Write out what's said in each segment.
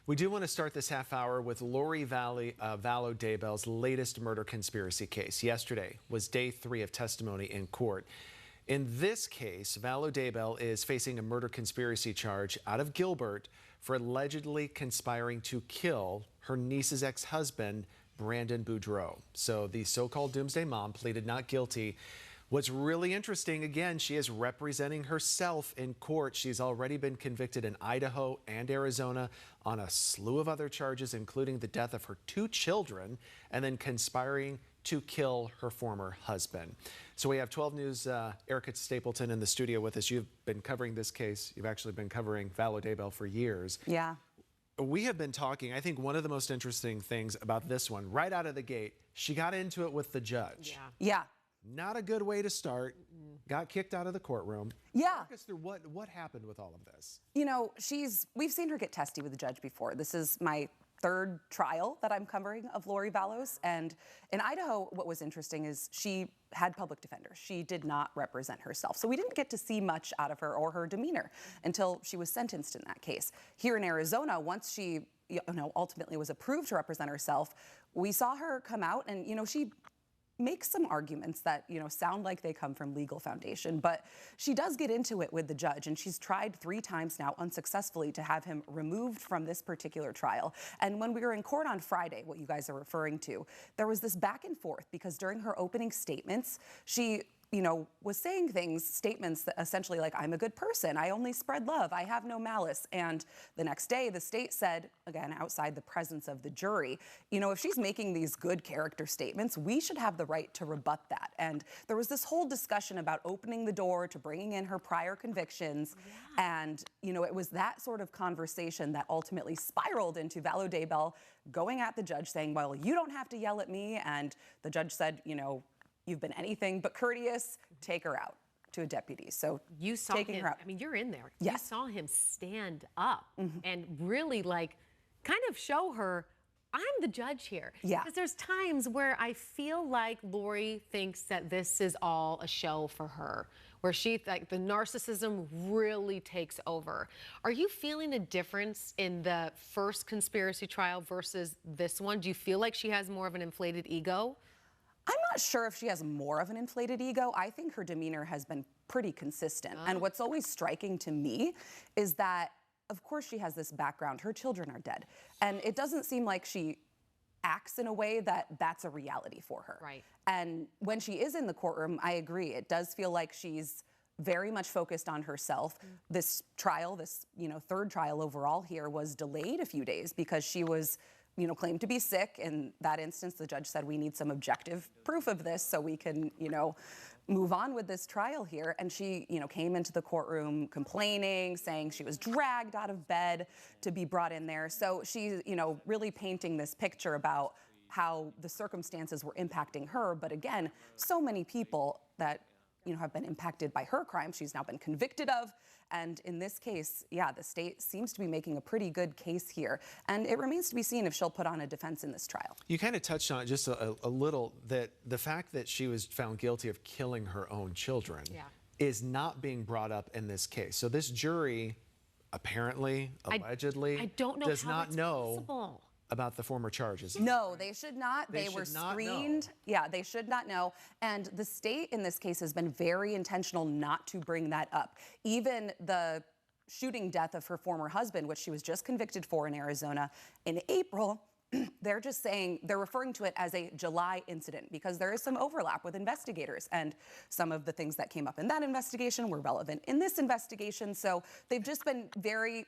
We do want to start this half hour with Lori Vallow Daybell's latest murder conspiracy case. Yesterday was day 3 of testimony in court. In this case, Vallow Daybell is facing a murder conspiracy charge out of Gilbert for allegedly conspiring to kill her niece's ex-husband, Brandon Boudreaux. So the so-called doomsday mom pleaded not guilty. What's really interesting, again, she is representing herself in court. She's already been convicted in Idaho and Arizona on a slew of other charges, including the death of her 2 children and then conspiring to kill her former husband. So we have 12 News' Erica Stapleton in the studio with us. You've been covering this case. You've actually been covering Vallow Daybell for years. Yeah. We have been talking, I think one of the most interesting things about this one, right out of the gate, she got into it with the judge. Yeah. Not a good way to start. Got kicked out of the courtroom. Yeah. Walk us through what happened with all of this. You know, we've seen her get testy with the judge before. This is my 3rd trial that I'm covering of Lori Vallow's. And in Idaho, what was interesting is she had public defenders. She did not represent herself. So we didn't get to see much out of her or her demeanor until she was sentenced in that case. Here in Arizona, once she ultimately was approved to represent herself, we saw her come out and, she makes some arguments that, sound like they come from legal foundation, but she does get into it with the judge, and she's tried 3 times now unsuccessfully to have him removed from this particular trial. And when we were in court on Friday, what you guys are referring to, there was this back and forth because during her opening statements, she was saying statements that essentially like, I'm a good person, I only spread love, I have no malice. And the next day, the state said, again, outside the presence of the jury, if she's making these good character statements, we should have the right to rebut that. And there was this whole discussion about opening the door to bringing in her prior convictions. Yeah. And, it was that sort of conversation that ultimately spiraled into Vallow Daybell going at the judge saying, well, you don't have to yell at me. And the judge said, you've been anything but courteous. Take her out to a deputy. So you saw taking her out. I mean, you're in there. Yes. You saw him stand up and really kind of show her, I'm the judge here. Yeah. Because there's times where I feel like Lori thinks that this is all a show for her, where the narcissism really takes over. Are you feeling a difference in the first conspiracy trial versus this one? Do you feel like she has more of an inflated ego? I'm not sure if she has more of an inflated ego. I think her demeanor has been pretty consistent. And what's always striking to me is that, of course, she has this background. Her children are dead. And it doesn't seem like she acts in a way that that's a reality for her. Right. And when she is in the courtroom, I agree. It does feel like she's very much focused on herself. This trial, this 3rd trial overall here, was delayed a few days because she was claimed to be sick. In that instance, the judge said, we need some objective proof of this so we can, move on with this trial here. And she, came into the courtroom complaining, saying she was dragged out of bed to be brought in there. So she's, really painting this picture about how the circumstances were impacting her. But again, so many people that, have been impacted by her crime, she's now been convicted of. And in this case, the state seems to be making a pretty good case here. And it remains to be seen if she'll put on a defense in this trial. You kind of touched on it just a little, that the fact that she was found guilty of killing her own children is not being brought up in this case. So this jury apparently, allegedly, I don't know does how not it's know possible. About the former charges. No, they should not. They were should not screened. know. Yeah, they should not know. And the state in this case has been very intentional not to bring that up. Even the shooting death of her former husband, which she was just convicted for in Arizona in April, they're just saying, they're referring to it as a July incident because there is some overlap with investigators, and some of the things that came up in that investigation were relevant in this investigation. So they've just been very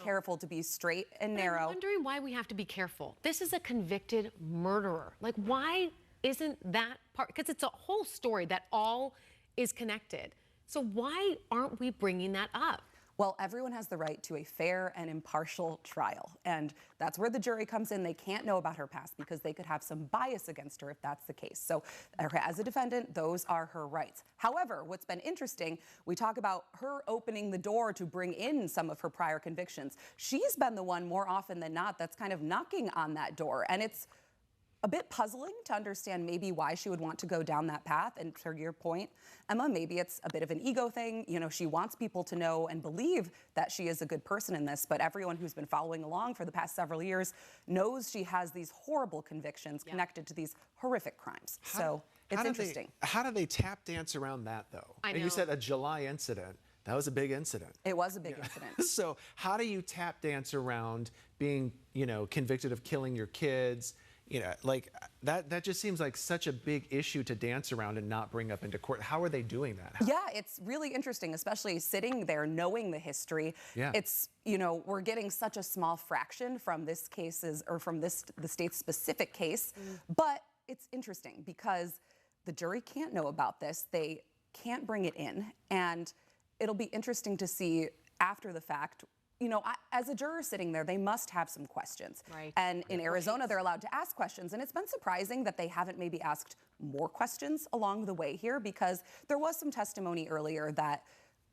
careful to be straight and narrow. I'm wondering why we have to be careful. This is a convicted murderer. Like, why isn't that part? Because it's a whole story that all is connected. So why aren't we bringing that up? Well, everyone has the right to a fair and impartial trial. And that's where the jury comes in. They can't know about her past because they could have some bias against her if that's the case. So as a defendant, those are her rights. However, what's been interesting, we talk about her opening the door to bring in some of her prior convictions. She's been the one more often than not that's kind of knocking on that door. And it's a bit puzzling to understand maybe why she would want to go down that path. And to your point, Emma, maybe it's a bit of an ego thing. You know, she wants people to know and believe that she is a good person in this, but everyone who's been following along for the past several years knows she has these horrible convictions connected to these horrific crimes. So it's interesting. How do they tap dance around that, though? I know. You said a July incident. That was a big incident. It was a big incident. So how do you tap dance around being, you know, convicted of killing your kids? You know, like that just seems like such a big issue to dance around and not bring up into court. How are they doing that? Yeah, it's really interesting, especially sitting there knowing the history. Yeah. It's, you know, we're getting such a small fraction from this case's or from the state's specific case. But it's interesting because the jury can't know about this. They can't bring it in. And it'll be interesting to see after the fact. You know, as a juror sitting there, they must have some questions. Right. And in Arizona, they're allowed to ask questions. And it's been surprising that they haven't maybe asked more questions along the way here, because there was some testimony earlier that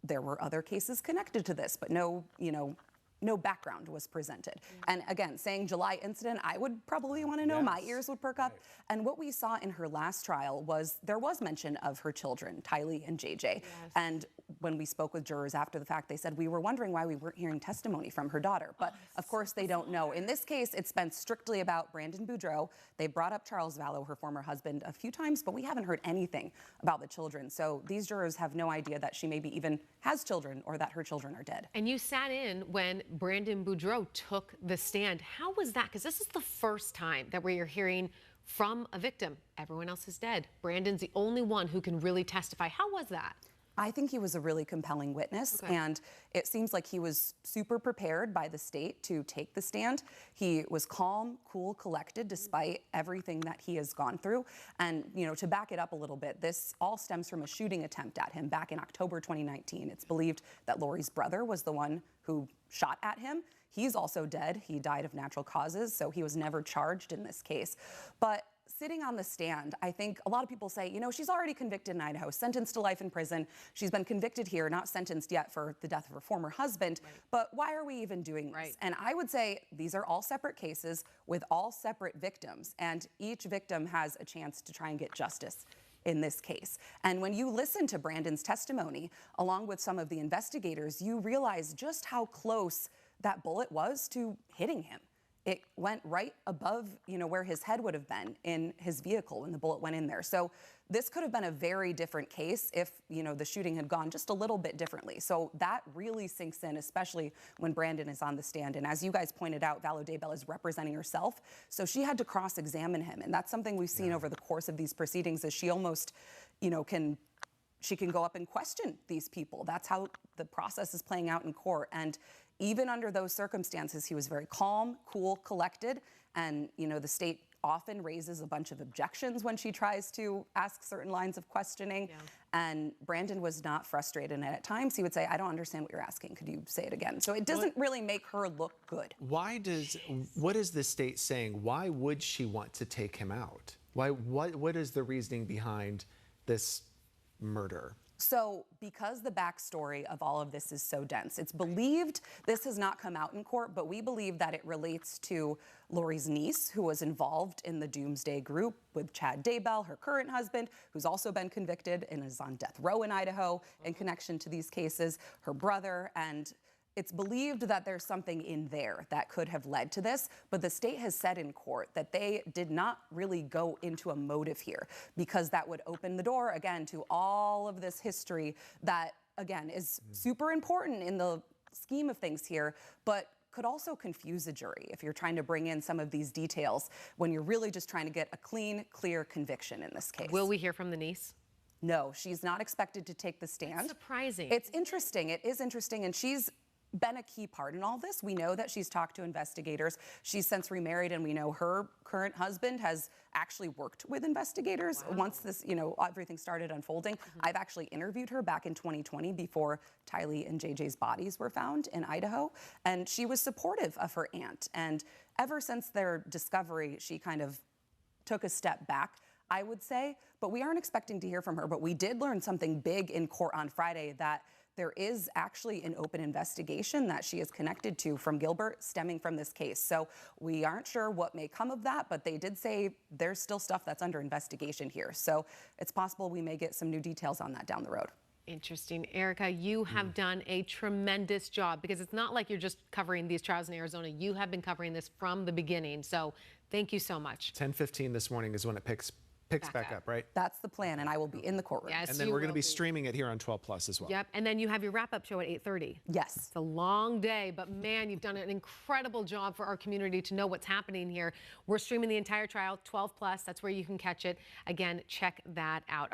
there were other cases connected to this, but no, you know, no background was presented. And again, saying July incident, I would probably want to know. My ears would perk up. Right. And what we saw in her last trial was there was mention of her children, Tylee and JJ. And when we spoke with jurors after the fact, they said, we were wondering why we weren't hearing testimony from her daughter. But of course, they don't know. In this case, it's been strictly about Brandon Boudreaux. They brought up Charles Vallow, her former husband, a few times, but we haven't heard anything about the children. So these jurors have no idea that she maybe even has children or that her children are dead. And you sat in when Brandon Boudreaux took the stand. How was that? Because this is the first time that we're hearing from a victim. Everyone else is dead. Brandon's the only one who can really testify. How was that? I think he was a really compelling witness, and it seems like he was super prepared by the state to take the stand. He was calm, cool, collected, despite everything that he has gone through. And, you know, to back it up a little bit, this all stems from a shooting attempt at him back in October 2019. It's believed that Lori's brother was the one who shot at him. He's also dead. He died of natural causes, so he was never charged in this case. But sitting on the stand, I think a lot of people say, you know, she's already convicted in Idaho, sentenced to life in prison. She's been convicted here, not sentenced yet for the death of her former husband. But why are we even doing this? And I would say these are all separate cases with all separate victims, and each victim has a chance to try and get justice in this case. And when you listen to Brandon's testimony, along with some of the investigators, you realize just how close that bullet was to hitting him. It went right above, you know, where his head would have been in his vehicle when the bullet went in there. So this could have been a very different case if, you know, the shooting had gone just a little bit differently. So that really sinks in, especially when Brandon is on the stand. And as you guys pointed out, Vallow Daybell is representing herself. So she had to cross-examine him. And that's something we've seen over the course of these proceedings, is she almost, you know, she can go up and question these people. That's how the process is playing out in court. And even under those circumstances, he was very calm, cool, collected. And, you know, the state often raises a bunch of objections when she tries to ask certain lines of questioning. And Brandon was not frustrated. And at times he would say, I don't understand what you're asking. Could you say it again? So it doesn't really make her look good. What is the state saying? Why would she want to take him out? What is the reasoning behind this murder? So because the backstory of all of this is so dense, it's believed, this has not come out in court, but we believe that it relates to Lori's niece, who was involved in the Doomsday Group with Chad Daybell, her current husband, who's also been convicted and is on death row in Idaho in connection to these cases, her brother, and it's believed that there's something in there that could have led to this, but the state has said in court that they did not really go into a motive here, because that would open the door again to all of this history that, again, is super important in the scheme of things here, but could also confuse a jury if you're trying to bring in some of these details when you're really just trying to get a clean, clear conviction in this case. Will we hear from the niece? No, she's not expected to take the stand. That's surprising. It's interesting. It is interesting, and she's been a key part in all this. We know that she's talked to investigators. She's since remarried, and we know her current husband has actually worked with investigators once this, you know, everything started unfolding. I've actually interviewed her back in 2020 before Tylee and JJ's bodies were found in Idaho, and she was supportive of her aunt. And ever since their discovery, she kind of took a step back, I would say, but we aren't expecting to hear from her. But we did learn something big in court on Friday, that there is actually an open investigation that she is connected to from Gilbert stemming from this case. So we aren't sure what may come of that, but they did say there's still stuff that's under investigation here. So it's possible we may get some new details on that down the road. Interesting. Erica, you have done a tremendous job, because it's not like you're just covering these trials in Arizona. You have been covering this from the beginning. So thank you so much. 10:15 this morning is when it picks back up, right? That's the plan, and I will be in the courtroom. Yes, And then you we're going to will be streaming it here on 12 Plus as well. Yep. And then you have your wrap-up show at 8:30. Yes. It's a long day, but man, you've done an incredible job for our community to know what's happening here. We're streaming the entire trial, 12 Plus. That's where you can catch it. Again, check that out.